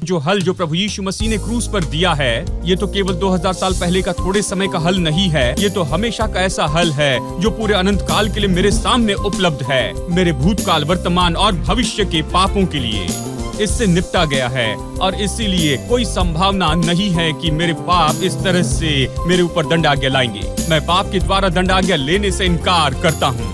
जो हल जो प्रभु यीशु मसीह ने क्रूस पर दिया है, ये तो केवल 2000 साल पहले का थोड़े समय का हल नहीं है। ये तो हमेशा का ऐसा हल है जो पूरे अनंत काल के लिए मेरे सामने उपलब्ध है, मेरे भूतकाल, वर्तमान और भविष्य के पापों के लिए। इससे निपटा गया है और इसीलिए कोई संभावना नहीं है कि मेरे पाप इस तरह से मेरे ऊपर दंडाज्ञा लाएंगे। मैं पाप के द्वारा दंडाज्ञा लेने से इनकार करता हूँ।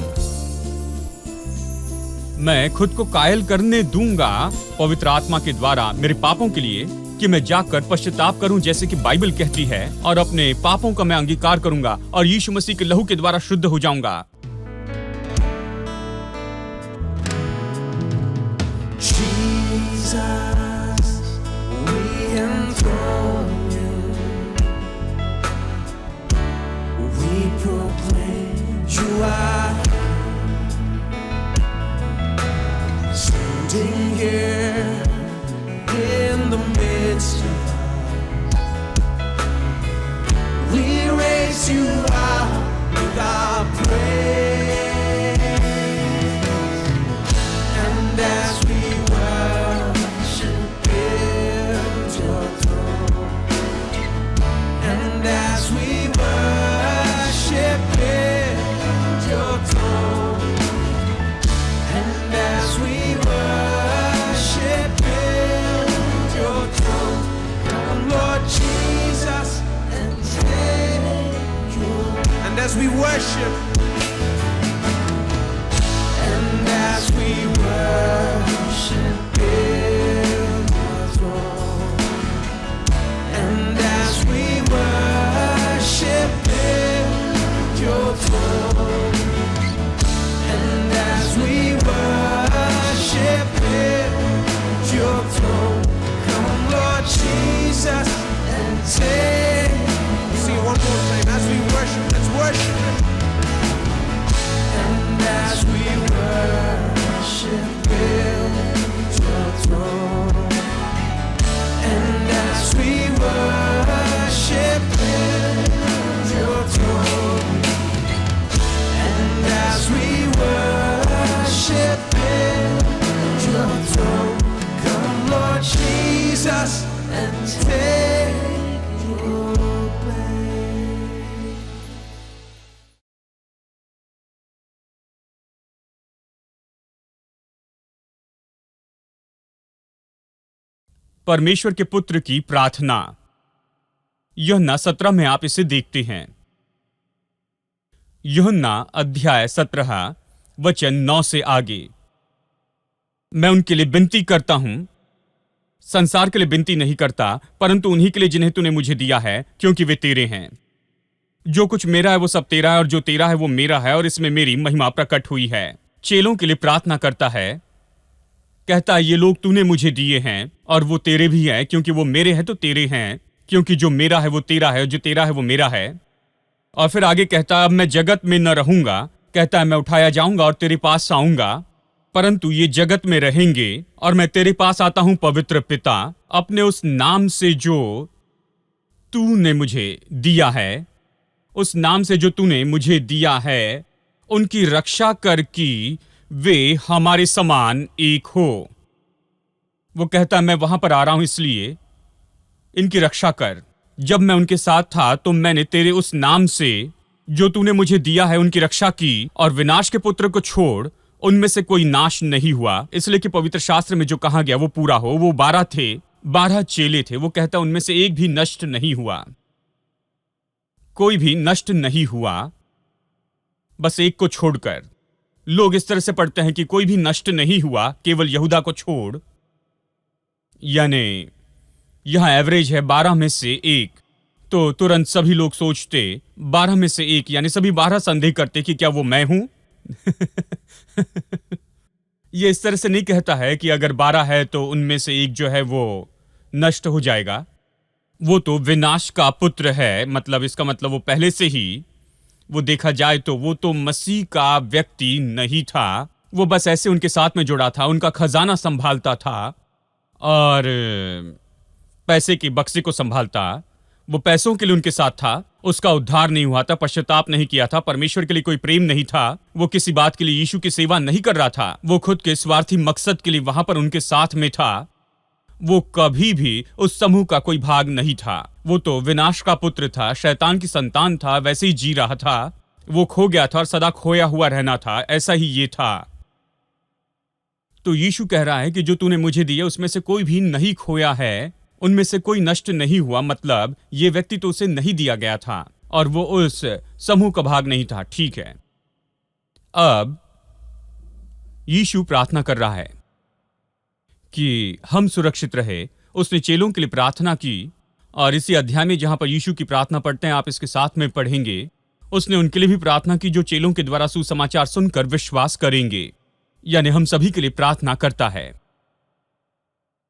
मैं खुद को कायल करने दूंगा पवित्र आत्मा के द्वारा मेरे पापों के लिए कि मैं जाकर पश्चाताप करूं, जैसे कि बाइबल कहती है, और अपने पापों का मैं अंगीकार करूंगा और यीशु मसीह के लहू के द्वारा शुद्ध हो जाऊंगा। Here in the midst of us, we raise you up with our praise, and as we worship at your throne, and as we worship at your throne, and as we as we worship, and as we worship in your throne, and as we worship in your throne, and as we worship in your throne, come Lord Jesus and take. See it one more time as we worship. Worship Him. And as we worship at your throne, and as we worship at your throne, and as we worship at your throne, come Lord Jesus and take your place. परमेश्वर के पुत्र की प्रार्थना। यूहन्ना 17 में आप इसे देखते हैं। यूहन्ना अध्याय 17 वचन 9 से आगे। मैं उनके लिए विनती करता हूं, संसार के लिए विनती नहीं करता, परंतु उन्हीं के लिए जिन्हें तूने मुझे दिया है, क्योंकि वे तेरे हैं। जो कुछ मेरा है वो सब तेरा है, और जो तेरा है वो मेरा है, और इसमें मेरी महिमा प्रकट हुई है। चेलों के लिए प्रार्थना करता है, कहता है, ये लोग तूने मुझे दिए हैं और वो तेरे भी हैं, क्योंकि वो मेरे हैं तो तेरे हैं, क्योंकि जो मेरा है वो तेरा है और जो तेरा है वो मेरा है। और फिर आगे कहता है, अब मैं जगत में न रहूंगा, कहता है मैं उठाया जाऊंगा और तेरे पास आऊंगा, परंतु ये जगत में रहेंगे और मैं तेरे पास आता हूं पवित्र पिता, अपने उस नाम से जो तूने मुझे दिया है, उस नाम से जो तूने मुझे दिया है, उनकी रक्षा कर कि वे हमारे समान एक हो। वो कहता है मैं वहां पर आ रहा हूं, इसलिए इनकी रक्षा कर। जब मैं उनके साथ था तो मैंने तेरे उस नाम से जो तूने मुझे दिया है उनकी रक्षा की, और विनाश के पुत्र को छोड़ उनमें से कोई नाश नहीं हुआ, इसलिए कि पवित्र शास्त्र में जो कहा गया वो पूरा हो। वो 12 थे, 12 चेले थे। वो कहता उनमें से एक भी नष्ट नहीं हुआ, कोई भी नष्ट नहीं हुआ, बस एक को छोड़कर। लोग इस तरह से पढ़ते हैं कि कोई भी नष्ट नहीं हुआ, केवल यहूदा को छोड़, यानी यहां एवरेज है 12 में से एक। तो तुरंत सभी लोग सोचते 12 में से एक, यानी सभी 12 संदेह करते कि क्या वो मैं हूं। ये इस तरह से नहीं कहता है कि अगर 12 है तो उनमें से एक जो है वो नष्ट हो जाएगा। वो तो विनाश का पुत्र है, मतलब इसका मतलब वो पहले से ही, वो देखा जाए तो वो तो मसीह का व्यक्ति नहीं था। वो बस ऐसे उनके साथ में जुड़ा था, उनका खजाना संभालता था और पैसे के बक्से को संभालता। वो पैसों के लिए उनके साथ था, उसका उद्धार नहीं हुआ था, पश्चाताप नहीं किया था, परमेश्वर के लिए कोई प्रेम नहीं था, वो किसी बात के लिए यीशु की सेवा नहीं कर रहा था, वो खुद के स्वार्थी मकसद के लिए वहां पर उनके साथ में था। वो कभी भी उस समूह का कोई भाग नहीं था। वो तो विनाश का पुत्र था, शैतान की संतान था, वैसे ही जी रहा था। वो खो गया था और सदा खोया हुआ रहना था, ऐसा ही ये था। तो यीशु कह रहा है कि जो तूने मुझे दिया उसमें से कोई भी नहीं खोया है, उनमें से कोई नष्ट नहीं हुआ। मतलब ये व्यक्ति तो उसे नहीं दिया गया था और वो उस समूह का भाग नहीं था। ठीक है, अब यीशु प्रार्थना कर रहा है कि हम सुरक्षित रहे। उसने चेलों के लिए प्रार्थना की और इसी अध्याय में जहां पर यीशु की प्रार्थना पढ़ते हैं, आप इसके साथ में पढ़ेंगे, उसने उनके लिए भी प्रार्थना की जो चेलों के द्वारा सुसमाचार सुनकर विश्वास करेंगे। यानी हम सभी के लिए प्रार्थना करता है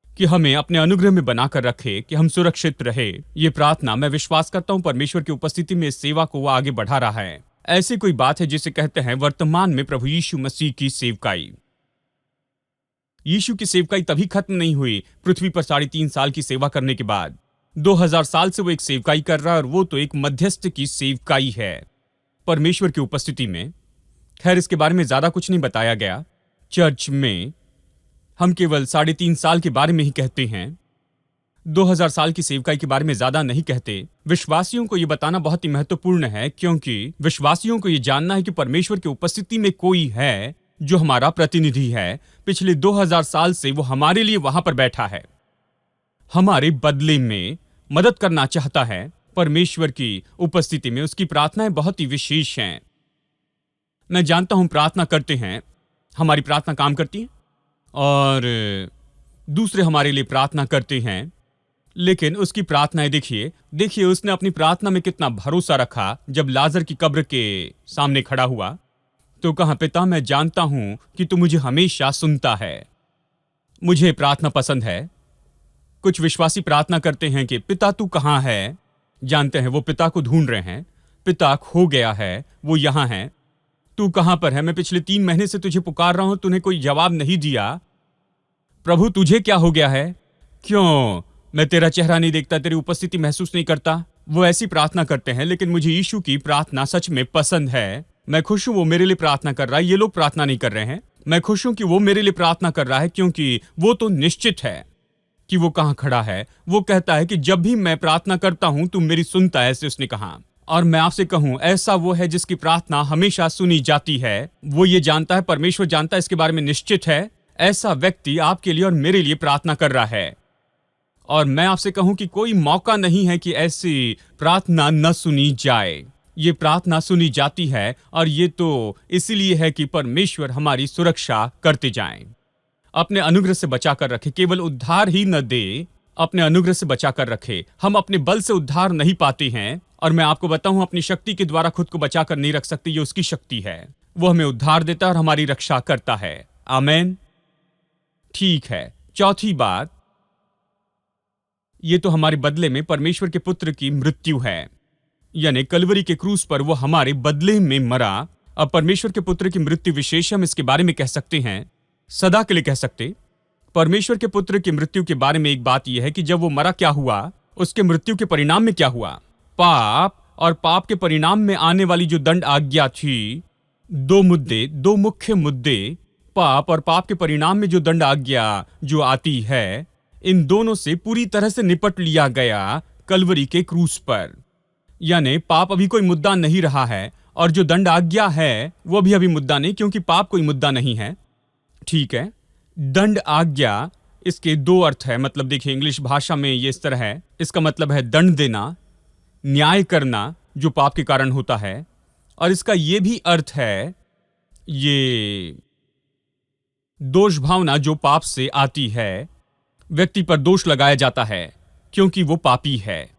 कि हमें अपने अनुग्रह में बनाकर रखे, कि हम सुरक्षित रहे। ये प्रार्थना मैं विश्वास करता हूं परमेश्वर की उपस्थिति में इस सेवा को वो आगे बढ़ा रहा है। ऐसी कोई बात है जिसे कहते हैं वर्तमान में प्रभु यीशु मसीह की सेवकाई। यीशु की सेवकाई तभी खत्म नहीं हुई पृथ्वी पर 3.5 साल की सेवा करने के बाद। 2000 साल से वो एक सेवकाई कर रहा है और वो तो एक मध्यस्थ की सेवकाई है परमेश्वर की उपस्थिति में। खैर, इसके बारे में ज्यादा कुछ नहीं बताया गया। चर्च में हम केवल 3.5 साल के बारे में ही कहते हैं, 2000 साल की सेवकाई के बारे में ज्यादा नहीं कहते। विश्वासियों को यह बताना बहुत ही महत्वपूर्ण है, क्योंकि विश्वासियों को यह जानना है कि परमेश्वर की उपस्थिति में कोई है जो हमारा प्रतिनिधि है। पिछले 2000 साल से वो हमारे लिए वहां पर बैठा है, हमारे बदले में मदद करना चाहता है। परमेश्वर की उपस्थिति में उसकी प्रार्थनाएं बहुत ही विशेष हैं। मैं जानता हूं प्रार्थना करते हैं, हमारी प्रार्थना काम करती है और दूसरे हमारे लिए प्रार्थना करते हैं, लेकिन उसकी प्रार्थनाएं देखिए उसने अपनी प्रार्थना में कितना भरोसा रखा। जब लाजर की कब्र के सामने खड़ा हुआ तो कहा, पिता मैं जानता हूं कि तू मुझे हमेशा सुनता है। मुझे प्रार्थना पसंद है। कुछ विश्वासी प्रार्थना करते हैं कि पिता तू कहां है। जानते हैं वो पिता को ढूंढ रहे हैं, पिता खो गया है, वो यहां है, तू कहां पर है। मैं पिछले 3 महीने से तुझे पुकार रहा हूं, तूने कोई जवाब नहीं दिया। प्रभु तुझे क्या हो गया है? क्यों मैं तेरा चेहरा नहीं देखता, तेरी उपस्थिति महसूस नहीं करता? वो ऐसी प्रार्थना करते हैं। लेकिन मुझे यीशु की प्रार्थना सच में पसंद है। मैं खुश हूं वो मेरे लिए प्रार्थना कर रहा है। ये लोग प्रार्थना नहीं कर रहे हैं। मैं खुश हूं कि वो मेरे लिए प्रार्थना कर रहा है, क्योंकि वो तो निश्चित है कि वो कहां खड़ा है। वो कहता है कि जब भी मैं प्रार्थना करता हूं तू मेरी सुनता है, ऐसे उसने कहा। और मैं आपसे कहूं, ऐसा वो है जिसकी प्रार्थना हमेशा सुनी जाती है। वो ये जानता है, परमेश्वर जानता है, इसके बारे में निश्चित है। ऐसा व्यक्ति आपके लिए और मेरे लिए प्रार्थना कर रहा है। और मैं आपसे कहूं कि कोई मौका नहीं है कि ऐसी प्रार्थना न सुनी जाए। ये प्रार्थना सुनी जाती है और ये तो इसीलिए है कि परमेश्वर हमारी सुरक्षा करते जाएं, अपने अनुग्रह से बचाकर रखे। केवल उद्धार ही न दे, अपने अनुग्रह से बचाकर रखे। हम अपने बल से उद्धार नहीं पाते हैं, और मैं आपको बताऊं, अपनी शक्ति के द्वारा खुद को बचाकर नहीं रख सकते। ये उसकी शक्ति है। वो हमें उद्धार देता है और हमारी रक्षा करता है। आमीन। ठीक है, चौथी बात, ये तो हमारे बदले में परमेश्वर के पुत्र की मृत्यु है। यानी कलवरी के क्रूस पर वो हमारे बदले में मरा। अब परमेश्वर के पुत्र की मृत्यु विशेष, हम इसके बारे में कह सकते हैं, सदा के लिए कह सकते। परमेश्वर के पुत्र की मृत्यु के बारे में एक बात यह है कि जब वो मरा क्या हुआ, उसके मृत्यु के परिणाम में क्या हुआ। पाप और पाप के परिणाम में आने वाली जो दंड आज्ञा थी, दो मुख्य मुद्दे, पाप और पाप के परिणाम में जो दंड आज्ञा जो आती है, इन दोनों से पूरी तरह से निपट लिया गया कलवरी के क्रूस पर। यानी पाप अभी कोई मुद्दा नहीं रहा है और जो दंड आज्ञा है वो भी अभी मुद्दा नहीं, क्योंकि पाप कोई मुद्दा नहीं है। ठीक है, दंड आज्ञा, इसके 2 अर्थ है। मतलब देखिए, इंग्लिश भाषा में ये इस तरह है, इसका मतलब है दंड देना, न्याय करना जो पाप के कारण होता है। और इसका ये भी अर्थ है, ये दोष भावना जो पाप से आती है, व्यक्ति पर दोष लगाया जाता है क्योंकि वो पापी है,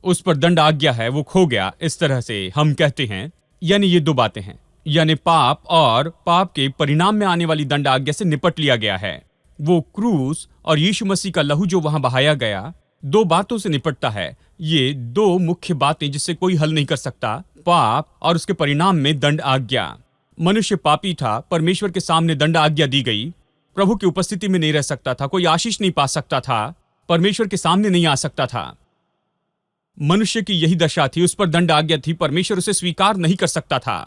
उस पर दंड आज्ञा है, वो खो गया, इस तरह से हम कहते हैं। यानी ये 2 बातें हैं। यानी पाप और पाप के परिणाम में आने वाली दंड आज्ञा से निपट लिया गया है। वो क्रूस और यीशु मसीह का लहू जो वहां बहाया गया, 2 बातों से निपटता है। ये 2 मुख्य बातें जिससे कोई हल नहीं कर सकता, पाप और उसके परिणाम में दंड आज्ञा। मनुष्य पापी था, परमेश्वर के सामने दंड आज्ञा दी गई, प्रभु की उपस्थिति में नहीं रह सकता था, कोई आशीष नहीं पा सकता था, परमेश्वर के सामने नहीं आ सकता था। मनुष्य की यही दशा थी, उस पर दंड आज्ञा थी, परमेश्वर उसे स्वीकार नहीं कर सकता था।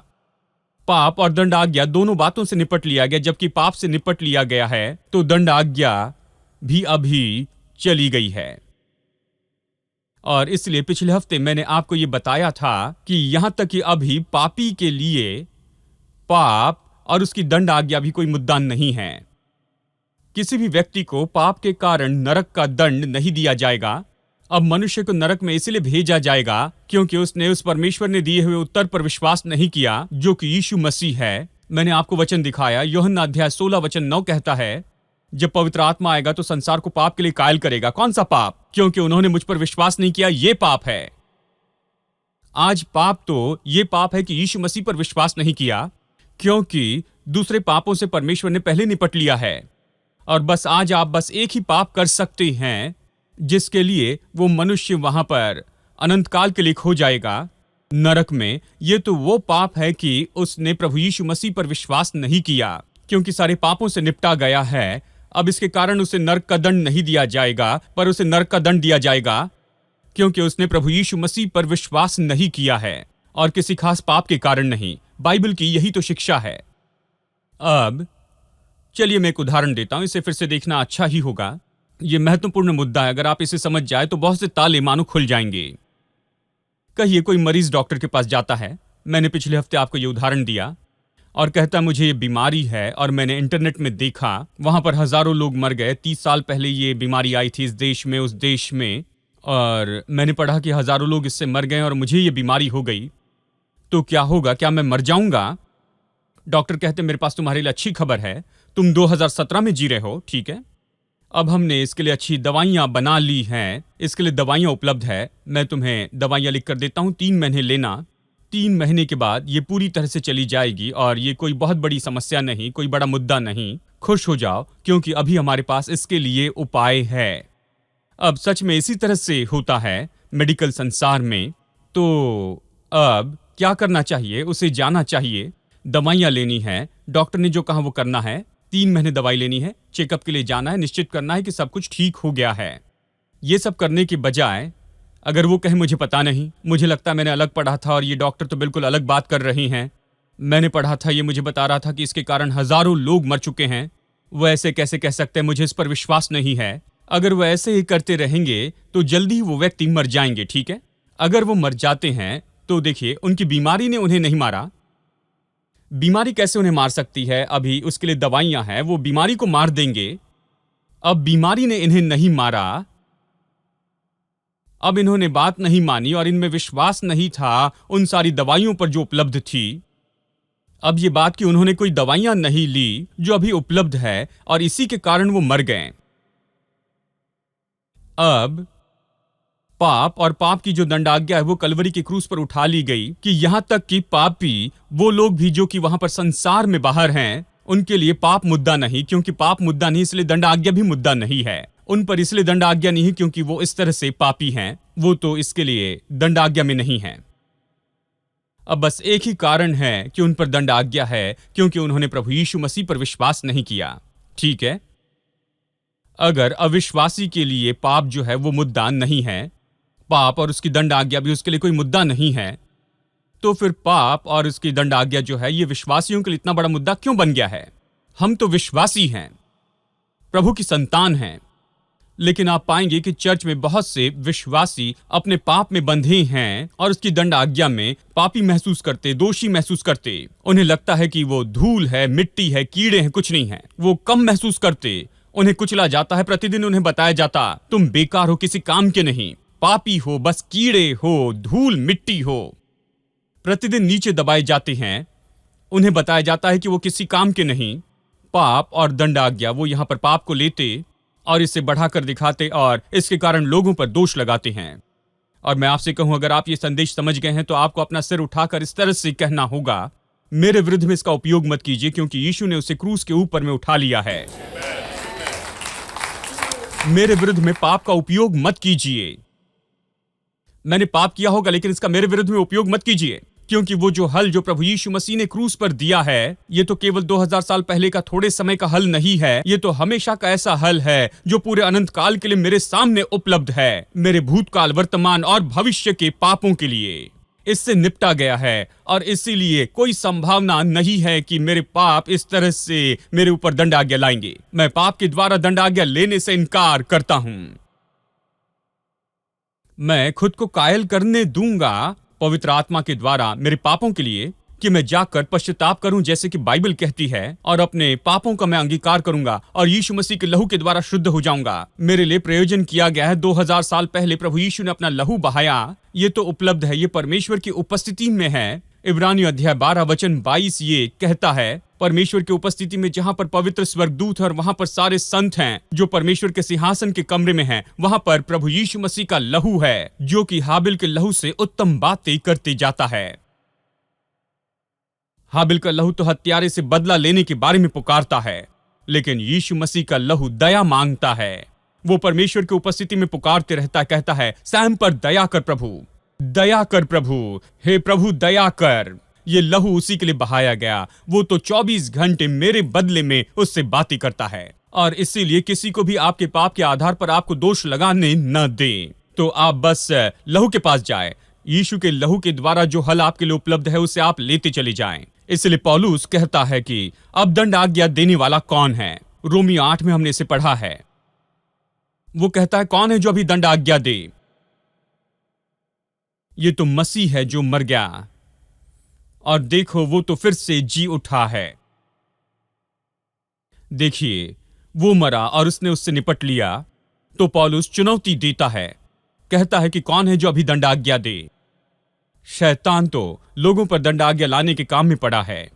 पाप और दंड आज्ञा दोनों बातों से निपट लिया गया। जबकि पाप से निपट लिया गया है तो दंड आज्ञा भी अभी चली गई है। और इसलिए पिछले हफ्ते मैंने आपको यह बताया था कि यहां तक कि अभी पापी के लिए पाप और उसकी दंड आज्ञा भी कोई मुद्दा नहीं है। किसी भी व्यक्ति को पाप के कारण नरक का दंड नहीं दिया जाएगा। अब मनुष्य को नरक में इसलिए भेजा जाएगा क्योंकि उसने उस परमेश्वर ने दिए हुए उत्तर पर विश्वास नहीं किया जो कि यीशु मसीह है। मैंने आपको वचन दिखाया, यूहन्ना अध्याय 16 वचन 9 कहता है, जब पवित्र आत्मा आएगा तो संसार को पाप के लिए कायल करेगा। कौन सा पाप? क्योंकि उन्होंने मुझ पर विश्वास नहीं किया, ये पाप है। आज पाप तो ये पाप है कि यीशु मसीह पर विश्वास नहीं किया, क्योंकि दूसरे पापों से परमेश्वर ने पहले निपट लिया है। और बस आज आप बस एक ही पाप कर सकते हैं जिसके लिए वो मनुष्य वहां पर अनंत काल के लिए खो जाएगा नरक में। ये तो वो पाप है कि उसने प्रभु यीशु मसीह पर विश्वास नहीं किया, क्योंकि सारे पापों से निपटा गया है। अब इसके कारण उसे नरक का दंड नहीं दिया जाएगा, पर उसे नरक का दंड दिया जाएगा क्योंकि उसने प्रभु यीशु मसीह पर विश्वास नहीं किया है, और किसी खास पाप के कारण नहीं। बाइबल की यही तो शिक्षा है। अब चलिए मैं एक उदाहरण देता हूं, इसे फिर से देखना अच्छा ही होगा। यह महत्वपूर्ण मुद्दा है, अगर आप इसे समझ जाए तो बहुत से ताले मानो खुल जाएंगे। कहिए कोई मरीज डॉक्टर के पास जाता है, मैंने पिछले हफ्ते आपको यह उदाहरण दिया, और कहता मुझे ये बीमारी है और मैंने इंटरनेट में देखा वहां पर हजारों लोग मर गए। 30 साल पहले ये बीमारी आई थी इस देश में, उस देश में, और मैंने पढ़ा कि हजारों लोग इससे मर गए और मुझे ये बीमारी हो गई, तो क्या होगा? क्या मैं मर जाऊंगा? डॉक्टर कहते मेरे पास तुम्हारे लिए अच्छी खबर है, तुम 2017 में जी रहे हो, ठीक है। अब हमने इसके लिए अच्छी दवाइयां बना ली हैं, इसके लिए दवाइयां उपलब्ध है। मैं तुम्हें दवाइयां लिख कर देता हूं, 3 महीने लेना। 3 महीने के बाद ये पूरी तरह से चली जाएगी और ये कोई बहुत बड़ी समस्या नहीं, कोई बड़ा मुद्दा नहीं। खुश हो जाओ, क्योंकि अभी हमारे पास इसके लिए उपाय है। अब सच में इसी तरह से होता है मेडिकल संसार में। तो अब क्या करना चाहिए? उसे जाना चाहिए, दवाइयां लेनी है, डॉक्टर ने जो कहा वो करना है। 3 महीने दवाई लेनी है, चेकअप के लिए जाना है, निश्चित करना है कि सब कुछ ठीक हो गया है। ये सब करने के बजाय अगर वो कहे मुझे पता नहीं, मुझे लगता है मैंने अलग पढ़ा था और ये डॉक्टर तो बिल्कुल अलग बात कर रही हैं, मैंने पढ़ा था, ये मुझे बता रहा था कि इसके कारण हजारों लोग मर चुके हैं, वो ऐसे कैसे कह सकते हैं, मुझे इस पर विश्वास नहीं है। अगर वो ऐसे ही करते रहेंगे तो जल्दी ही वो व्यक्ति मर जाएंगे, ठीक है। अगर वो मर जाते हैं तो देखिए, उनकी बीमारी ने उन्हें नहीं मारा। बीमारी कैसे उन्हें मार सकती है? अभी उसके लिए दवाइयां हैं, वो बीमारी को मार देंगे। अब बीमारी ने इन्हें नहीं मारा, अब इन्होंने बात नहीं मानी और इनमें विश्वास नहीं था उन सारी दवाइयों पर जो उपलब्ध थी। अब ये बात कि उन्होंने कोई दवाइयां नहीं ली जो अभी उपलब्ध है, और इसी के कारण वो मर गए। अब पाप और पाप की जो दंडाज्ञा है वो कलवरी के क्रूस पर उठा ली गई, कि यहां तक कि पापी वो लोग भी जो कि वहां पर संसार में बाहर हैं, उनके लिए पाप मुद्दा नहीं, क्योंकि पाप मुद्दा नहीं इसलिए दंडाज्ञा भी मुद्दा नहीं है उन पर, इसलिए दंडाज्ञा नहीं क्योंकि वो इस तरह से पापी हैं, वो तो इसके लिए दंडाज्ञा में नहीं है। अब बस एक ही कारण है कि उन पर दंडाज्ञा है, क्योंकि उन्होंने प्रभु यीशु मसीह पर विश्वास नहीं किया, ठीक है। अगर अविश्वासी के लिए पाप जो है वो मुद्दा नहीं है, पाप और उसकी दंड आज्ञा भी उसके लिए कोई मुद्दा नहीं है, तो फिर पाप और उसकी दंड आज्ञा जो है ये विश्वासियों के लिए इतना बड़ा मुद्दा क्यों बन गया है? हम तो विश्वासी हैं, प्रभु की संतान हैं, लेकिन आप पाएंगे कि चर्च में बहुत से विश्वासी अपने पाप में बंधे हैं और उसकी दंड आज्ञा में पापी महसूस करते, दोषी महसूस करते। उन्हें लगता है कि वो धूल है, मिट्टी है, कीड़े हैं, कुछ नहीं है। वो कम महसूस करते, उन्हें कुचला जाता है, प्रतिदिन उन्हें बताया जाता तुम बेकार हो, किसी काम के नहीं, पापी हो, बस कीड़े हो, धूल मिट्टी हो। प्रतिदिन नीचे दबाए जाते हैं, उन्हें बताया जाता है कि वो किसी काम के नहीं। पाप और दंड आज्ञा, वो यहां पर पाप को लेते और इसे बढ़ाकर दिखाते और इसके कारण लोगों पर दोष लगाते हैं। और मैं आपसे कहूं, अगर आप ये संदेश समझ गए हैं तो आपको अपना सिर उठाकर इस तरह से कहना होगा, मेरे विरुद्ध में इसका उपयोग मत कीजिए, क्योंकि यीशु ने उसे क्रूस के ऊपर में उठा लिया है। मेरे विरुद्ध में पाप का उपयोग मत कीजिए। मैंने पाप किया होगा, लेकिन इसका मेरे विरुद्ध में उपयोग मत कीजिए, क्योंकि वो जो हल जो प्रभु यीशु मसीह ने क्रूस पर दिया है, ये तो केवल 2000 साल पहले का थोड़े समय का हल नहीं है, ये तो हमेशा का ऐसा हल है जो पूरे अनंत काल के लिए मेरे सामने उपलब्ध है, मेरे भूतकाल, वर्तमान और भविष्य के पापों के लिए। इससे निपटा गया है और इसीलिए कोई संभावना नहीं है कि मेरे पाप इस तरह से मेरे ऊपर दंड आज्ञा लाएंगे। मैं पाप के द्वारा दंड आज्ञा लेने से इनकार करता हूं। मैं खुद को कायल करने दूंगा पवित्र आत्मा के द्वारा मेरे पापों के लिए, कि मैं जाकर पश्चाताप करूं जैसे कि बाइबल कहती है, और अपने पापों का मैं अंगीकार करूंगा और यीशु मसीह के लहू के द्वारा शुद्ध हो जाऊंगा। मेरे लिए प्रयोजन किया गया है। 2000 साल पहले प्रभु यीशु ने अपना लहू बहाया। ये तो उपलब्ध है, ये परमेश्वर की उपस्थिति में है। इब्रानियों अध्याय 12 वचन 22 ये कहता है, परमेश्वर की उपस्थिति में जहां पर पवित्र स्वर्गदूत है और वहां पर सारे संत हैं जो परमेश्वर के सिंहासन के कमरे में हैं, वहां पर प्रभु यीशु मसीह का लहू है जो कि हाबिल के लहू से उत्तम बातें करते जाता है। हाबिल का लहू तो हत्यारे से बदला लेने के बारे में पुकारता है, लेकिन यीशु मसीह का लहू दया मांगता है। वो परमेश्वर की उपस्थिति में पुकारते रहता, कहता है, सैम पर दया कर प्रभु, दया कर प्रभु, हे प्रभु दया कर। ये लहू उसी के लिए बहाया गया। वो तो 24 घंटे मेरे बदले में उससे बातें करता है, और इसीलिए किसी को भी आपके पाप के आधार पर आपको दोष लगाने न दे। तो आप बस लहू के पास जाए। यीशु के लहू के द्वारा जो हल आपके लिए उपलब्ध है उसे आप लेते चले जाएं। इसलिए पौलुस कहता है कि अब दंड आज्ञा देने वाला कौन है। रोमियो 8 में हमने इसे पढ़ा है। वो कहता है, कौन है जो अभी दंड आज्ञा दे? ये तो मसीह है जो मर गया, और देखो वो तो फिर से जी उठा है। देखिए, वो मरा और उसने उससे निपट लिया। तो पौलुस चुनौती देता है, कहता है कि कौन है जो अभी दंड आज्ञा दे? शैतान तो लोगों पर दंड आज्ञा लाने के काम में पड़ा है।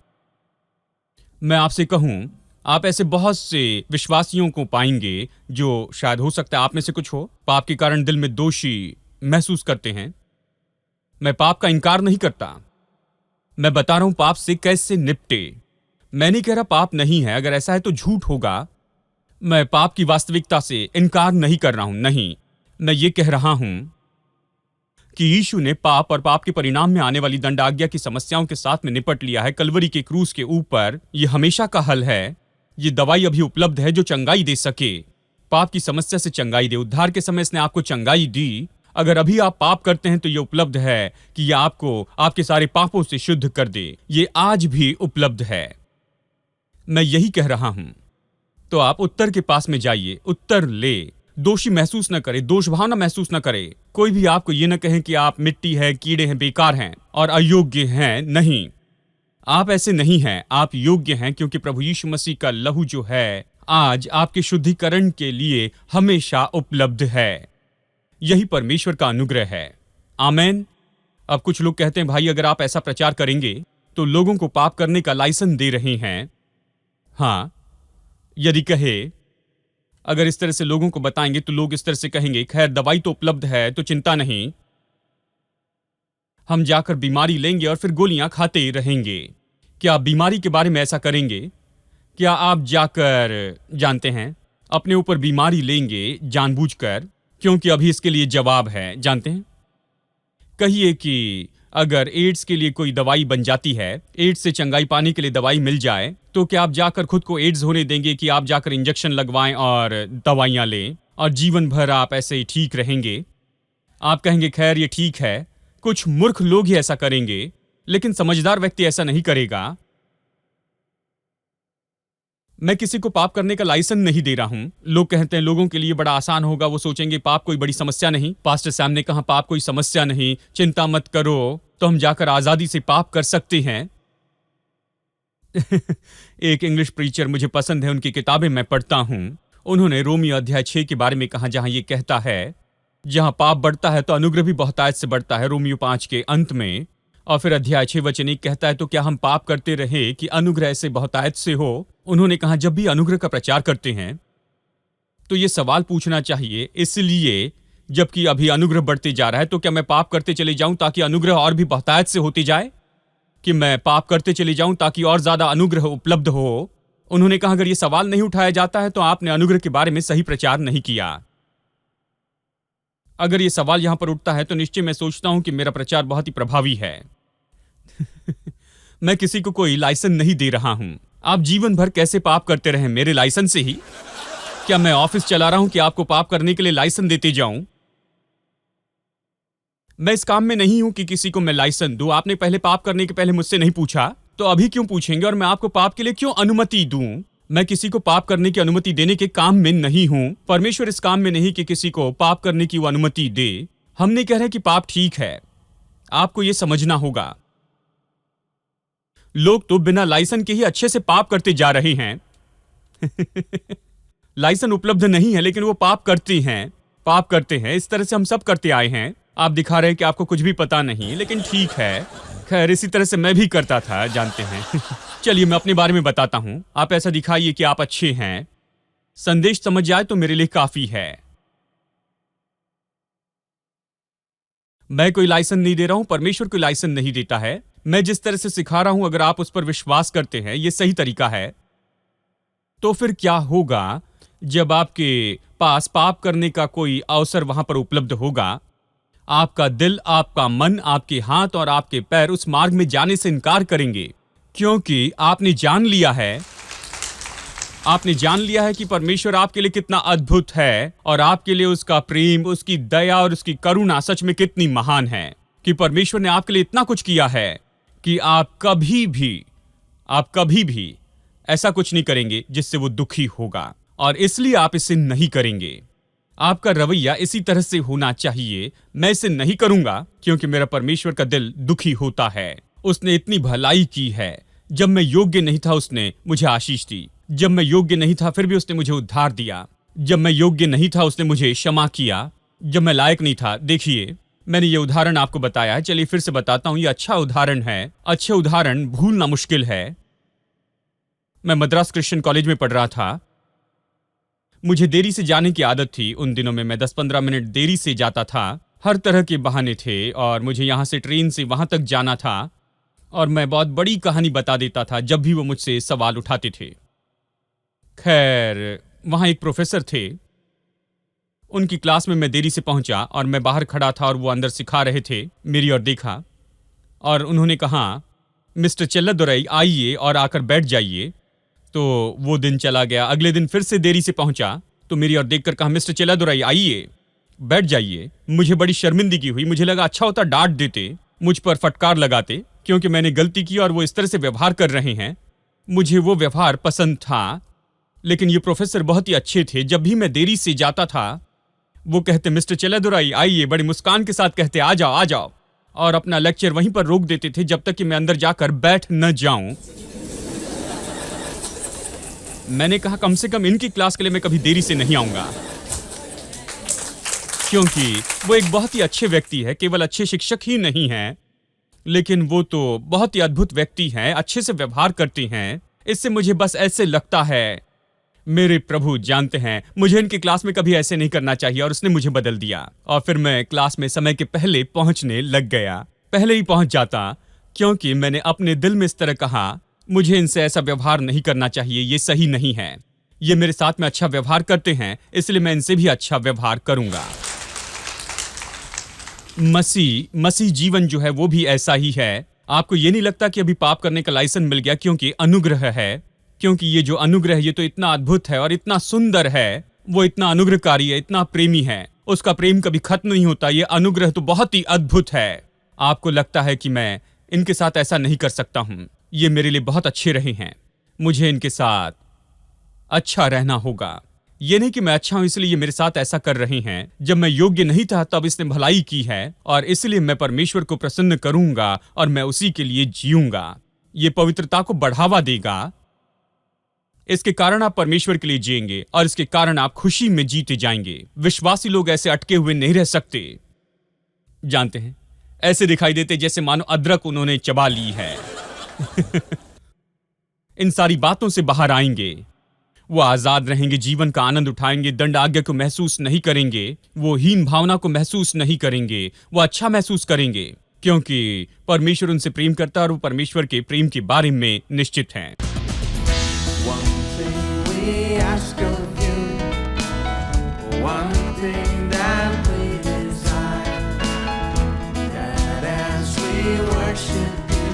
मैं आपसे कहूं, आप ऐसे बहुत से विश्वासियों को पाएंगे जो शायद हो सकता है आप में से कुछ हो, पाप के कारण दिल में दोषी महसूस करते हैं। मैं पाप का इनकार नहीं करता, मैं बता रहा हूं पाप से कैसे निपटे। मैं नहीं कह रहा पाप नहीं है, अगर ऐसा है तो झूठ होगा। मैं पाप की वास्तविकता से इनकार नहीं कर रहा हूं, नहीं, मैं ये कह रहा हूं कि यीशु ने पाप और पाप के परिणाम में आने वाली दंड आज्ञा की समस्याओं के साथ में निपट लिया है कलवरी के क्रूस के ऊपर। यह हमेशा का हल है। ये दवाई अभी उपलब्ध है जो चंगाई दे सके, पाप की समस्या से चंगाई दे। उद्धार के समय इसने आपको चंगाई दी। अगर अभी आप पाप करते हैं तो यह उपलब्ध है कि यह आपको आपके सारे पापों से शुद्ध कर दे। ये आज भी उपलब्ध है। मैं यही कह रहा हूं। तो आप उत्तर के पास में जाइए, उत्तर ले। दोषी महसूस न करे, दोष भावना महसूस न करे। कोई भी आपको ये न कहे कि आप मिट्टी है, कीड़े हैं, बेकार हैं और अयोग्य हैं। नहीं, आप ऐसे नहीं हैं। आप योग्य हैं क्योंकि प्रभु यीशु मसीह का लहू जो है आज आपके शुद्धिकरण के लिए हमेशा उपलब्ध है। यही परमेश्वर का अनुग्रह है। आमेन। अब कुछ लोग कहते हैं, भाई अगर आप ऐसा प्रचार करेंगे तो लोगों को पाप करने का लाइसेंस दे रहे हैं। हाँ, यदि कहे, अगर इस तरह से लोगों को बताएंगे तो लोग इस तरह से कहेंगे, खैर दवाई तो उपलब्ध है तो चिंता नहीं, हम जाकर बीमारी लेंगे और फिर गोलियां खाते रहेंगे। क्या आप बीमारी के बारे में ऐसा करेंगे? क्या आप जाकर, जानते हैं, अपने ऊपर बीमारी लेंगे जानबूझकर, क्योंकि अभी इसके लिए जवाब है, जानते हैं? कहिए कि अगर एड्स के लिए कोई दवाई बन जाती है, एड्स से चंगाई पाने के लिए दवाई मिल जाए, तो क्या आप जाकर खुद को एड्स होने देंगे कि आप जाकर इंजेक्शन लगवाएं और दवाइयां लें और जीवन भर आप ऐसे ही ठीक रहेंगे? आप कहेंगे खैर ये ठीक है। कुछ मूर्ख लोग ही ऐसा करेंगे, लेकिन समझदार व्यक्ति ऐसा नहीं करेगा। मैं किसी को पाप करने का लाइसेंस नहीं दे रहा हूं। लोग कहते हैं लोगों के लिए बड़ा आसान होगा, वो सोचेंगे पाप कोई बड़ी समस्या नहीं। पास्टर सैम ने कहा पाप कोई समस्या नहीं, चिंता मत करो, तो हम जाकर आजादी से पाप कर सकते हैं। एक इंग्लिश प्रीचर मुझे पसंद है, उनकी किताबें मैं पढ़ता हूं। उन्होंने रोमियो अध्याय 6 के बारे में कहा, जहां ये कहता है जहां पाप बढ़ता है तो अनुग्रह भी बहुतायत से बढ़ता है, रोमियो 5 के अंत में। और फिर अध्याय 6 वचन 1 कहता है, तो क्या हम पाप करते रहे कि अनुग्रह से बहुतायत से हो? उन्होंने कहा जब भी अनुग्रह का प्रचार करते हैं तो ये सवाल पूछना चाहिए, इसलिए जबकि अभी अनुग्रह बढ़ते जा रहा है तो क्या मैं पाप करते चले जाऊं ताकि अनुग्रह और भी बहुतायत से होती जाए? कि मैं पाप करते चले जाऊं ताकि और ज्यादा अनुग्रह उपलब्ध हो? उन्होंने कहा अगर ये सवाल नहीं उठाया जाता है तो आपने अनुग्रह के बारे में सही प्रचार नहीं किया। अगर ये सवाल यहां पर उठता है तो निश्चय मैं सोचता हूं कि मेरा प्रचार बहुत ही प्रभावी है। मैं किसी को कोई लाइसेंस नहीं दे रहा हूं। आप जीवन भर कैसे पाप करते रहें मेरे लाइसेंस से ही? क्या मैं ऑफिस चला रहा हूं कि आपको पाप करने के लिए लाइसेंस देते जाऊं? मैं इस काम में नहीं हूं कि किसी को मैं लाइसेंस दूं। आपने पहले पाप करने के पहले मुझसे नहीं पूछा, तो अभी क्यों पूछेंगे? और मैं आपको पाप के लिए क्यों अनुमति दूं? मैं किसी को पाप करने की अनुमति देने के काम में नहीं हूं। परमेश्वर इस काम में नहीं कि किसी को पाप करने की वो अनुमति दे। हम नहीं कह रहे कि पाप ठीक है, आपको यह समझना होगा। लोग तो बिना लाइसेंस के ही अच्छे से पाप करते जा रहे हैं। लाइसेंस उपलब्ध नहीं है लेकिन वो पाप करते हैं। इस तरह से हम सब करते आए हैं। आप दिखा रहे हैं कि आपको कुछ भी पता नहीं, लेकिन ठीक है। खैर, इसी तरह से मैं भी करता था, जानते हैं। चलिए मैं अपने बारे में बताता हूं। आप ऐसा दिखाइए कि आप अच्छे हैं, संदेश समझ जाए तो मेरे लिए काफी है। मैं कोई लाइसेंस नहीं दे रहा हूं, परमेश्वर कोई लाइसेंस नहीं देता है। मैं जिस तरह से सिखा रहा हूं, अगर आप उस पर विश्वास करते हैं, यह सही तरीका है, तो फिर क्या होगा जब आपके पास पाप करने का कोई अवसर वहां पर उपलब्ध होगा, आपका दिल, आपका मन, आपके हाथ और आपके पैर उस मार्ग में जाने से इनकार करेंगे, क्योंकि आपने जान लिया है कि परमेश्वर आपके लिए कितना अद्भुत है और आपके लिए उसका प्रेम, उसकी दया और उसकी करुणा सच में कितनी महान है, कि परमेश्वर ने आपके लिए इतना कुछ किया है कि आप कभी भी ऐसा कुछ नहीं करेंगे जिससे वो दुखी होगा, और इसलिए आप इसे नहीं करेंगे। आपका रवैया इसी तरह से होना चाहिए, मैं इसे नहीं करूंगा क्योंकि मेरा परमेश्वर का दिल दुखी होता है। उसने इतनी भलाई की है। जब मैं योग्य नहीं था उसने मुझे आशीष दी। जब मैं योग्य नहीं था फिर भी उसने मुझे उद्धार दिया। जब मैं योग्य नहीं था उसने मुझे क्षमा किया। जब मैं लायक नहीं था, देखिए मैंने ये उदाहरण आपको बताया है, चलिए फिर से बताता हूं। ये अच्छा उदाहरण है। अच्छे उदाहरण भूलना मुश्किल है। मैं मद्रास क्रिश्चियन कॉलेज में पढ़ रहा था। मुझे देरी से जाने की आदत थी। उन दिनों में मैं 10-15 मिनट देरी से जाता था। हर तरह के बहाने थे और मुझे यहाँ से ट्रेन से वहां तक जाना था, और मैं बहुत बड़ी कहानी बता देता था जब भी वो मुझसे सवाल उठाते थे। खैर, वहां एक प्रोफेसर थे। उनकी क्लास में मैं देरी से पहुंचा और मैं बाहर खड़ा था और वो अंदर सिखा रहे थे। मेरी ओर देखा और उन्होंने कहा, मिस्टर चेल्लादुराई आइए और आकर बैठ जाइए। तो वो दिन चला गया। अगले दिन फिर से देरी से पहुंचा तो मेरी ओर देखकर कहा, मिस्टर चेल्लादुराई आइए, बैठ जाइए। मुझे बड़ी शर्मिंदगी हुई। मुझे लगा अच्छा होता डांट देते, मुझ पर फटकार लगाते, क्योंकि मैंने गलती की और वो इस तरह से व्यवहार कर रहे हैं। मुझे वो व्यवहार पसंद था, लेकिन ये प्रोफेसर बहुत ही अच्छे थे। जब भी मैं देरी से जाता था वो कहते, मिस्टर चेल्लादुराई आइए, बड़ी मुस्कान के साथ कहते, आ जाओ आ जाओ, और अपना लेक्चर वहीं पर रोक देते थे जब तक कि मैं अंदर जाकर बैठ न जाऊं। मैंने कहा, कम से कम इनकी क्लास के लिए मैं कभी देरी से नहीं आऊंगा, क्योंकि वो एक बहुत ही अच्छे व्यक्ति है। केवल अच्छे शिक्षक ही नहीं हैं, लेकिन वो तो बहुत ही अद्भुत व्यक्ति हैं, अच्छे से व्यवहार करते हैं। इससे मुझे बस ऐसे लगता है, मेरे प्रभु जानते हैं, मुझे इनकी क्लास में कभी ऐसे नहीं करना चाहिए, और उसने मुझे बदल दिया। और फिर मैं क्लास में समय के पहले पहुंचने लग गया। पहले ही पहुंच जाता, क्योंकि मैंने अपने दिल में इस तरह कहा, मुझे इनसे ऐसा व्यवहार नहीं करना चाहिए, ये सही नहीं है। ये मेरे साथ में अच्छा व्यवहार करते हैं, इसलिए मैं इनसे भी अच्छा व्यवहार करूंगा। मसीह जीवन जो है वो भी ऐसा ही है। आपको ये नहीं लगता कि अभी पाप करने का लाइसेंस मिल गया, क्योंकि अनुग्रह है। क्योंकि ये जो अनुग्रह है ये तो इतना अद्भुत है और इतना सुंदर है। वो इतना अनुग्रहकारी है, इतना प्रेमी है, उसका प्रेम कभी खत्म नहीं होता। ये अनुग्रह तो बहुत ही अद्भुत है। आपको लगता है कि मैं इनके साथ ऐसा नहीं कर सकता हूं। ये मेरे लिए बहुत अच्छे रहे हैं, मुझे इनके साथ अच्छा रहना होगा। ये नहीं कि मैं अच्छा हूं इसलिए ये मेरे साथ ऐसा कर रहे हैं। जब मैं योग्य नहीं था तब इसने भलाई की है, और इसलिए मैं परमेश्वर को प्रसन्न करूंगा और मैं उसी के लिए जीऊंगा। ये पवित्रता को बढ़ावा देगा। इसके कारण आप परमेश्वर के लिए जिएंगे और इसके कारण आप खुशी में जीते जाएंगे। विश्वासी लोग ऐसे अटके हुए नहीं रह सकते। जानते हैं, ऐसे दिखाई देते जैसे मानो अदरक उन्होंने चबा ली है। इन सारी बातों से बाहर आएंगे। वो आजाद रहेंगे, जीवन का आनंद उठाएंगे, दंड आज्ञा को महसूस नहीं करेंगे, वो हीन भावना को महसूस नहीं करेंगे, वो अच्छा महसूस करेंगे, क्योंकि परमेश्वर उनसे प्रेम करता है और वो परमेश्वर के प्रेम के बारे में निश्चित हैं। One thing we ask of you, one thing that we desire, that as we worship you,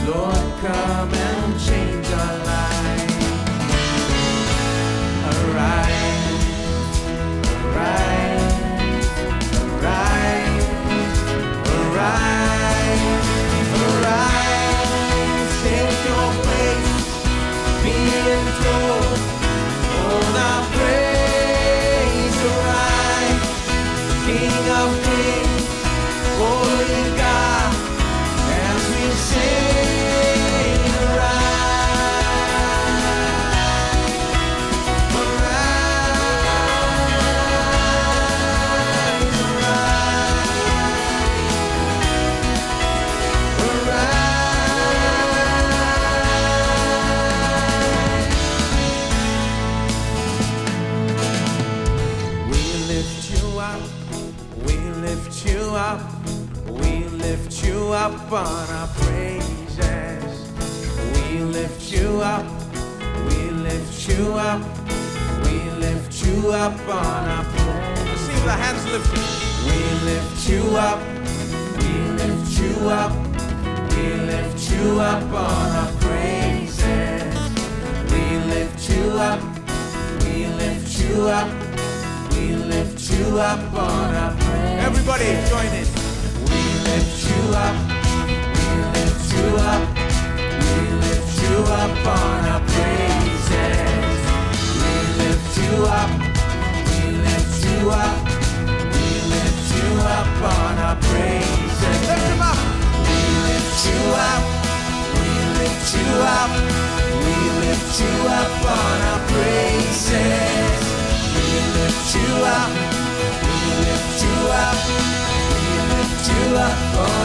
Lord, come and change our lives. Arise, arise, arise, arise, arise, take your place. Be enthroned, oh, thou praise, arise, King of kings, holy God, as we sing, arise, arise, we lift you up, we lift you up, we lift you up on our praises. We lift you up, we lift you up, we lift you up on our praises. Let's see the hands lifted. We lift you up, we lift you up, we lift you up on our praises. We lift you up, we lift you up, we lift you up on our praise. Everybody join in. We lift you up, we lift you up, we lift you up on our praises. We lift you up, we lift you up, we lift you up on our praises. Lift them up. We lift you up, we lift you up, we lift you up on our praises. We lift you up, we lift you up, we lift you up.